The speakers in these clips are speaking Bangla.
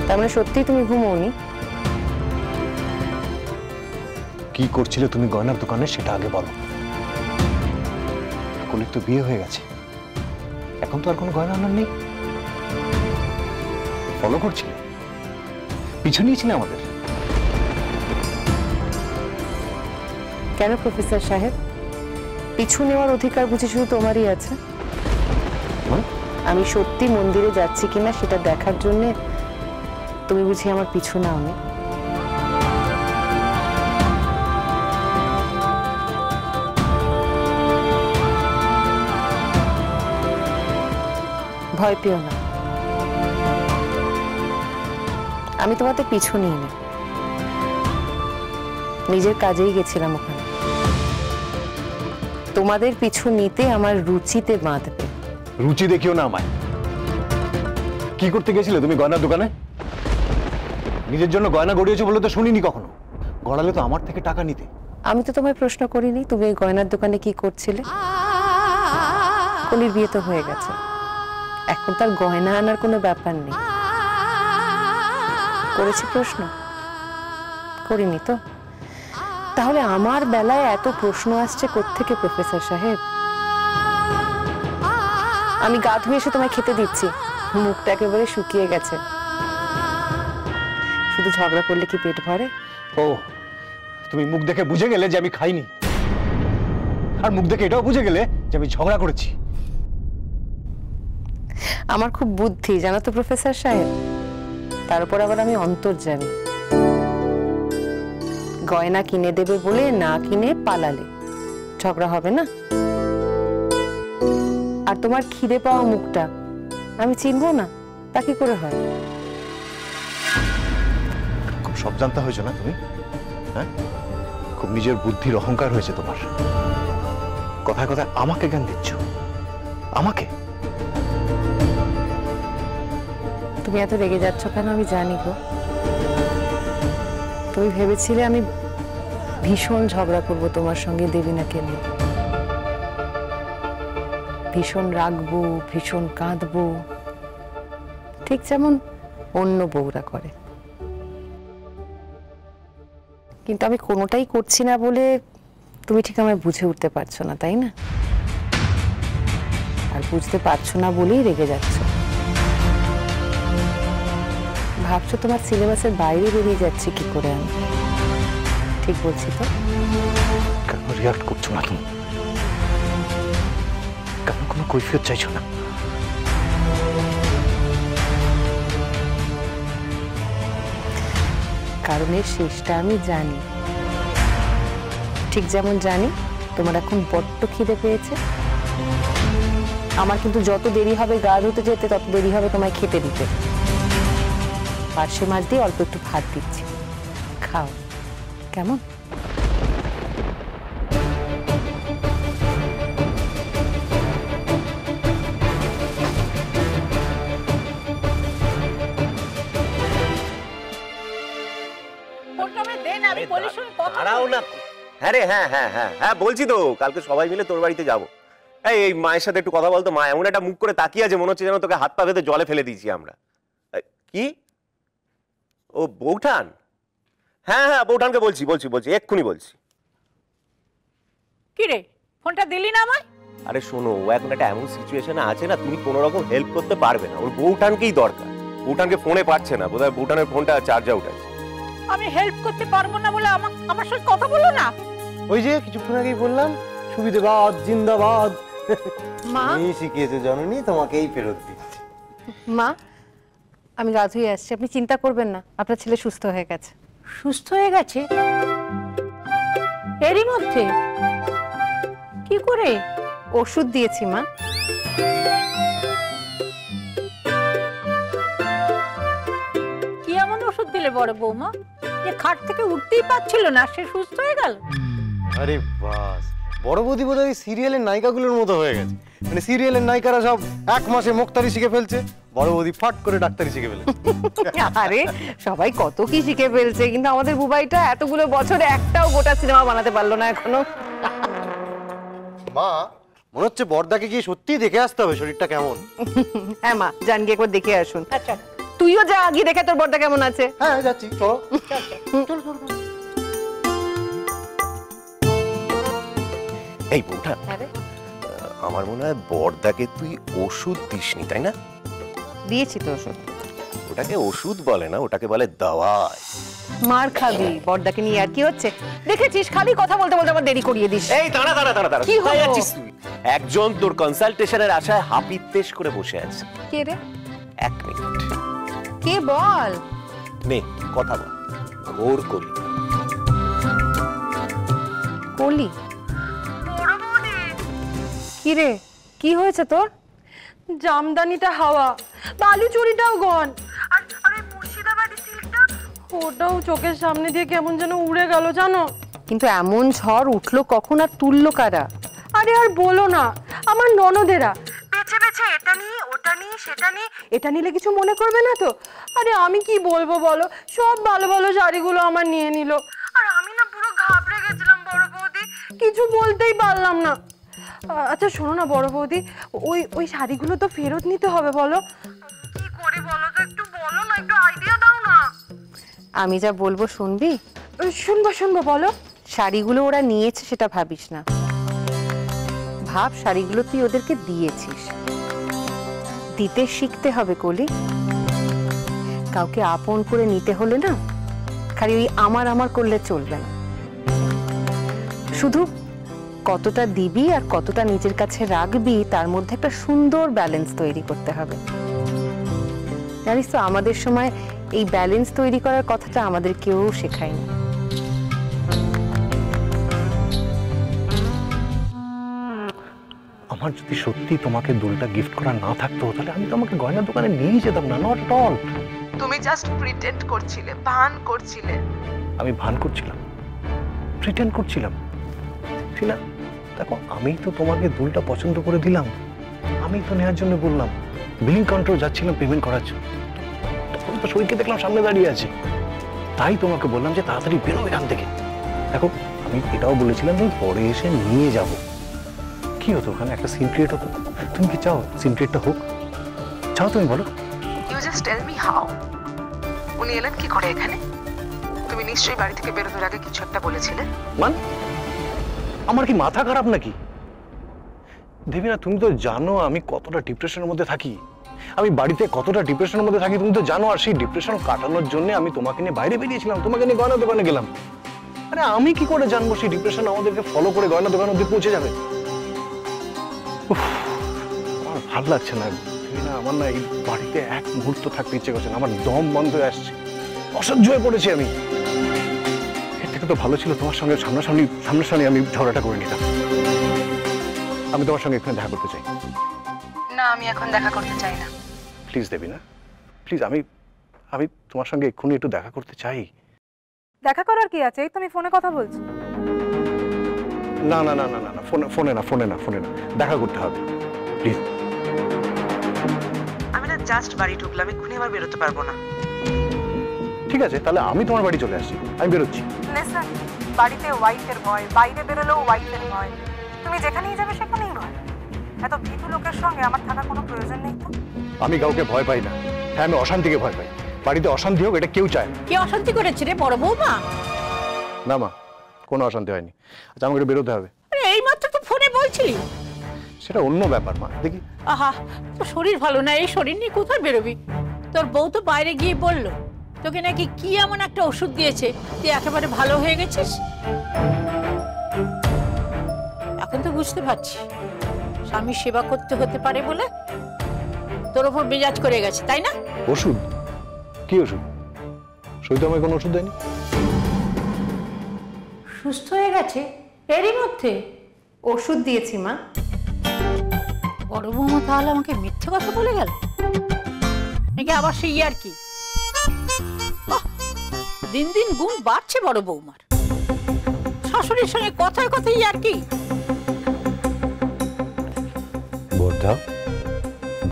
তার মানে সত্যিই তুমি ঘুমোওনি? কি করছিলে তুমি গয়নার দোকানে সেটা আগে বলো। কলির তো বিয়ে হয়ে গেছে, এখন তো আর কোনো গয়না আনার নেই। ফলো করছিলে, পিছু নিয়েছিলে আমাদের। কেন প্রফেসর সাহেব, পিছু নেওয়ার অধিকার বুঝি শুধু তোমারই আছে? আমি সত্যি মন্দিরে যাচ্ছি কিনা সেটা দেখার জন্য তুমি বুঝি আমার পিছু নাওনি? ভয় পেও না, আমি তোমাদের পিছু নিইনি, নিজের কাজেই গেছিলাম ওখানে। তোমাদের পিছু নিতে আমার রুচিতে বাঁধবে। রুচি দেখিও না আমায়। কি করতে গেছিলে তুমি গয়নার দোকানে? নিজের জন্য গয়না গড়িয়েছো বলে তো শুনিনি কখনো। গড়ালে তো আমার থেকে টাকা নিতে। আমি তো তোমায় প্রশ্ন করিনি তুমি এই গয়নার দোকানে কি করছিলে। কলির বিয়ে তো হয়ে গেছে, এখন তার গয়না আনার কোনো ব্যাপার নেই। করেছি প্রশ্ন? করিনি তো। তাহলে আমার বেলায় এত প্রশ্ন আসছে কোত্থেকে প্রফেসর সাহেব? আমি গা ধুয়ে এসে তোমায় খেতে দিচ্ছি, মুখটা একেবারে শুকিয়ে গেছে। শুধু ঝগড়া করলে কি পেট ভরে? ও, তুমি মুখ দেখে বুঝে গেলে যে আমি খাইনি, আর মুখ দেখে এটাও বুঝে গেলে যে আমি ঝগড়া করেছি। আমার খুব বুদ্ধি জানো তো প্রফেসর সাহেব, তার উপর আবার আমি অন্তর্যামী। গয়না কিনে দেবে বলে না কিনে পালালে ঝগড়া হবে না? আর তোমার খিদে পাওয়া মুখটা আমি চিনবো না, তা কি করে হয়? খুব সব জানতে হয়েছে না তুমি? হ্যাঁ, খুব নিজের বুদ্ধির অহংকার হয়েছে তোমার। কথায় কথায় আমাকে জ্ঞান দিচ্ছ, আমাকে। তুমি এত রেগে যাচ্ছ কেন আমি জানি গো। তুমি ভেবেছিলে আমি ভীষণ ঝগড়া করবো তোমার সঙ্গে দেবীনাকে নিয়ে, ভীষণ রাগবো, ভীষণ কাঁদবো, ঠিক যেমন অন্য বউরা করে। কিন্তু আমি কোনোটাই করছি না বলে তুমি ঠিক আমায় বুঝে উঠতে পারছো না, তাই না? আর বুঝতে পারছো না বলেই রেগে যাচ্ছ। ভাবছো তোমার সিলেবাসের বাইরে বেরিয়ে যাচ্ছে কি করে আমি? ঠিক বলছি তো? কেন রিয়াক্ট করছো না তুমি? কেন কোনো কৈফিয়ত চাইছো না? কারণ এর শেষটা আমি জানি। ঠিক যেমন জানি তোমার এখন বড্ড খিদে পেয়েছে। আমার কিন্তু যত দেরি হবে গা ধুতে যেতে তত দেরি হবে তোমায় খেতে দিতে। পার্শে মাছ দিয়ে অল্প একটু ভাত দিচ্ছি, খাও কেমন? হ্যাঁ বলছি তো, কালকে সবাই মিলে তোর বাড়িতে যাবো। এই মায়ের সাথে একটু কথা বলতো। মা এমন একটা মুখ করে তাকিয়ে আছে, মনে হচ্ছে যেন তোকে হাত পা বেঁধে জলে ফেলে দিয়েছি আমরা। কি? ও বৌঠান? হ্যাঁ বৌঠানকে বলছি এক্ষুনি বলছি। কি রে, ফোনটা দিলি না আমায়? আরে শোনো, ও এখন একটা এমন সিচুয়েশনে আছে না, তুমি কোনো রকম হেল্প করতে পারবে না। ওর বৌঠানকেই দরকার। বৌঠানকে ফোনে পাচ্ছে না, বোধহয় বৌঠানের ফোনটা চার্জ আউট আছে। আমি হেল্প করতে পারবো না বলে আমার সাথে কথা বলো না। ওই যে কিছুক্ষণ আগেই বললাম, সুবিধাবাদ জিন্দাবাদ। মা এই শিখিয়েছে জননী, তোমাকেই ফেরত দিচ্ছি। মা, আমি গা ধুয়ে আসছি, আপনি চিন্তা করবেন না, আপনার ছেলে সুস্থ হয়ে গেছে। সুস্থ হয়ে গেছে? এরই মধ্যে? কি করে? ওষুধ দিয়েছি মা। কি এমন ওষুধ দিলে বড় বৌমা যে খাট থেকে উঠতেই পারছিল না, সে সুস্থ হয়ে গেল? আরে বাস, বড় বৌদি বোধহয় সিরিয়ালের নায়িকাগুলোর মতো হয়ে গেছে। মানে সিরিয়ালের নায়িকারা সব এক মাসে মুক্তারি শিখে ফেলছে, বড় বৌদি ফাট করে ডাক্তারি শিখে ফেলেছে। আরে সবাই কত কি শিখে ফেলছে, কিন্তু আমাদের বুবাইটা এতগুলো বছরে একটাও গোটা সিনেমা বানাতে পারলো না এখনো। মা, মনে হচ্ছে বড়দাকে গিয়ে সত্যিই দেখে আসতে হবে শরীরটা কেমন। হ্যাঁ মা, যান গিয়ে একবার দেখে আসুন। আচ্ছা। তুইও যা গিয়ে দেখে তোর বড়টা কেমন আছে। হ্যাঁ যাচ্ছি, চলো। এই বউটা, আমার মনে হয় বড়দাকে তুই ওষুধ দিসনি, তাই না? দিয়েছি তো ওষুধ। ওটাকে ওষুধ বলে না, ওটাকে বলে দাওয়াই। মার খাবি বড়দাকে নিয়ে, আর কি হচ্ছে দেখেছিস, খালি কথা বলতে বলতে আমার দেরি করিয়ে দিস। এই দাঁড়া দাঁড়া দাঁড়া দাঁড়া, কি কোথায় হলো? যাচ্ছিস তুই? একজন তোর কনসালটেশনের আশায় হাপিত্তেশ করে বসে আছে। কে রে? 1 মিনিট কে বল? নে কথা বল। ঘোর কলি। কলি? কি রে, কি হয়েছে তোর? জামদানিটা হাওয়া, বালু চুরিটাও গন, আর আরে মুর্শিদাবাদী সিল্কটা ওটাও চোখের সামনে দিয়ে কেমন যেন উড়ে গেল জানো। কিন্তু এমন ঝড় উঠলো কখন, আর তুললো কারা? আরে আর বলো না, আমার ননদেরা বেছে বেছে এটা নিয়ে ওটা নিয়ে সেটা নিয়ে, এটা নিলে কিছু মনে করবে না তো? আরে আমি কি বলবো বলো, সব ভালো ভালো শাড়িগুলো আমার নিয়ে নিল, আর আমি না পুরো ঘাবড়ে গেছিলাম বড় বৌদি, কিছু বলতেই পারলাম না। আচ্ছা শোনো না বড় বৌদি, ওই শাড়িগুলো তো ফেরত নিতে হবে, বলো কি করি বলো তো, একটু বলো না, একটু আইডিয়া দাও না। আমি যা বলবো শুনবি? শুনবো শুনবো, বলো। শাড়িগুলো ওরা নিয়েছে সেটা ভাবিস না, ভাব শাড়িগুলো তুই ওদেরকে দিয়েছিস। দিতে শিখতে হবে কলি। কাউকে আপন করে নিতে হলে না খালি ওই আমার আমার করলে চলবে না, শুধু কতটা দিবি আর কতটা নিজের কাছে রাখবি তার মধ্যে একটা সুন্দর ব্যালেন্স তৈরি করতে হবে। জানিস তো, আমাদের সময় এই ব্যালেন্স তৈরি করার কথাটা আমাদের কেউ শেখায়নি। আমার যদি সত্যি তোমাকে দুলটা গিফট করা না থাকতো তাহলে আমি তোমাকে গয়নার দোকানে নিয়ে যেতাম না, নট এট অল। তুমি জাস্ট প্রিটেন্ড করছিলে, ভান করছিলে। আমি ভান করছিলাম, প্রিটেন্ড করছিলাম, ঠিক না? দেখো, আমি তো তোমাকে দুলটা পছন্দ করে দিলাম, আমি তো নেওয়ার জন্য বললাম। বিলিং কাউন্টার যাচ্ছিলাম পেমেন্ট করার জন্য, তখন তো সৈকে দেখলাম সামনে দাঁড়িয়ে আছে, তাই তোমাকে বললাম যে তাড়াতাড়ি বেরো এখান থেকে। দেখো, আমি এটাও বলেছিলাম যে পরে এসে নিয়ে যাব। কি হতো ওখানে, একটা সিন ক্রিয়েট হতো। তুমি কি চাও সিন ক্রিয়েটটা হোক? চাও তুমি বলো? You just tell me how. উনি এলেন কি করে এখানে? তুমি নিশ্চয়ই বাড়ি থেকে বেরোনোর আগে কিছু একটা বলেছিলে। মানে আমার কি মাথা খারাপ নাকি? দেবিনা, তুমি তো জানো আমি কতটা ডিপ্রেশনের মধ্যে থাকি, আমি বাড়িতে কতটা ডিপ্রেশনের মধ্যে থাকি তুমি তো জানো। আর সেই ডিপ্রেশন কাটানোর জন্য আমি তোমাকে নিয়ে বাইরে বেরিয়েছিলাম, তোমাকে নিয়ে গয়না দোকানে গেলাম। আরে আমি কি করে জানবো সেই ডিপ্রেশন আমাদেরকে ফলো করে গয়না দোকান অব্দি পৌঁছে যাবে? আমার ভালো লাগছে না দেবিনা, আমার না এই বাড়িতে এক মুহূর্ত থাকতে ইচ্ছে করছে না, আমার দম বন্ধ হয়ে আসছে, অসহ্য হয়ে পড়েছি আমি। এর থেকে তো ভালো ছিল তোমার সঙ্গে সামনাসামনি আমি ঝগড়াটা করে নিতাম। আমি তোমার সঙ্গে এখানে দেখা করতে চাই। না, আমি এখন দেখা করতে চাই না। প্লিজ দেবিনা, প্লিজ, আমি তোমার সঙ্গে এক্ষুনি একটু দেখা করতে চাই। দেখা করার কি আছে, এই তুমি ফোনে কথা বলছো। না না না না না, ফোনে না, দেখা করতে হবে প্লিজ। আমি না জাস্ট বাড়ি ঢুকলাম, এক্ষুনি আবার বেরোতে পারবো না। ঠিক আছে, তাহলে আমি তোমার বাড়ি চলে আসছি, আমি বেরোচ্ছি। লিসেন, বাড়িতে ওয়াইফের ভয়, বাইরে বেরোলেও ওয়াইফের ভয়, তুমি যেখানেই যাবে সেখানেই ভয়। এত ভীতু লোকের সঙ্গে আমার থাকার কোনো প্রয়োজন নেই তো। আমি কাউকে ভয় পাই না, হ্যাঁ আমি অশান্তিকে ভয় পাই। বাড়িতে অশান্তি হোক এটা কেউ চায় না। কে অশান্তি করেছে রে বড় বৌমা? না মা, কোনো অশান্তি হয়নি। আচ্ছা, আমাকে বেরোতে হবে। এই মাত্র তো ফোনে বলছিলি। সেটা অন্য ব্যাপার মা, দেখি। আহা, তোর শরীর ভালো না, এই শরীর নিয়ে কোথায় বেরোবি? তোর বউ তো বাইরে গিয়ে বললো তোকে নাকি কি এমন একটা ওষুধ দিয়েছে তুই একেবারে ভালো হয়ে গেছিস। এখন তো বুঝতে পারছি স্বামীর সেবা করতে হতে পারে বলে তোর ওপর মেজাজ করে গেছে, তাই না? ওষুধ? কি ওষুধ? সই তো আমায় কোনো ওষুধ দেয়নি। সুস্থ হয়ে গেছে এরই মধ্যে? ওষুধ দিয়েছি মা। বড় বৌমা তাহলে আমাকে মিথ্যে কথা বলে গেল নাকি আবার সেই আর কি? দিন দিন গুণ বাড়ছে বড় বৌমার, শাশুড়ির সঙ্গে কথায় কথায় আর কি। বড়দা,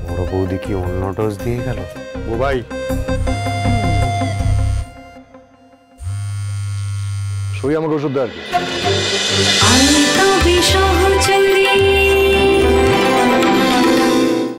বড় বৌদি কি অন্য ডোজ দিয়ে গেল? ও ভাই, সই আমাকে ওষুধ দেওয়ার কি? আমি তবে সহজে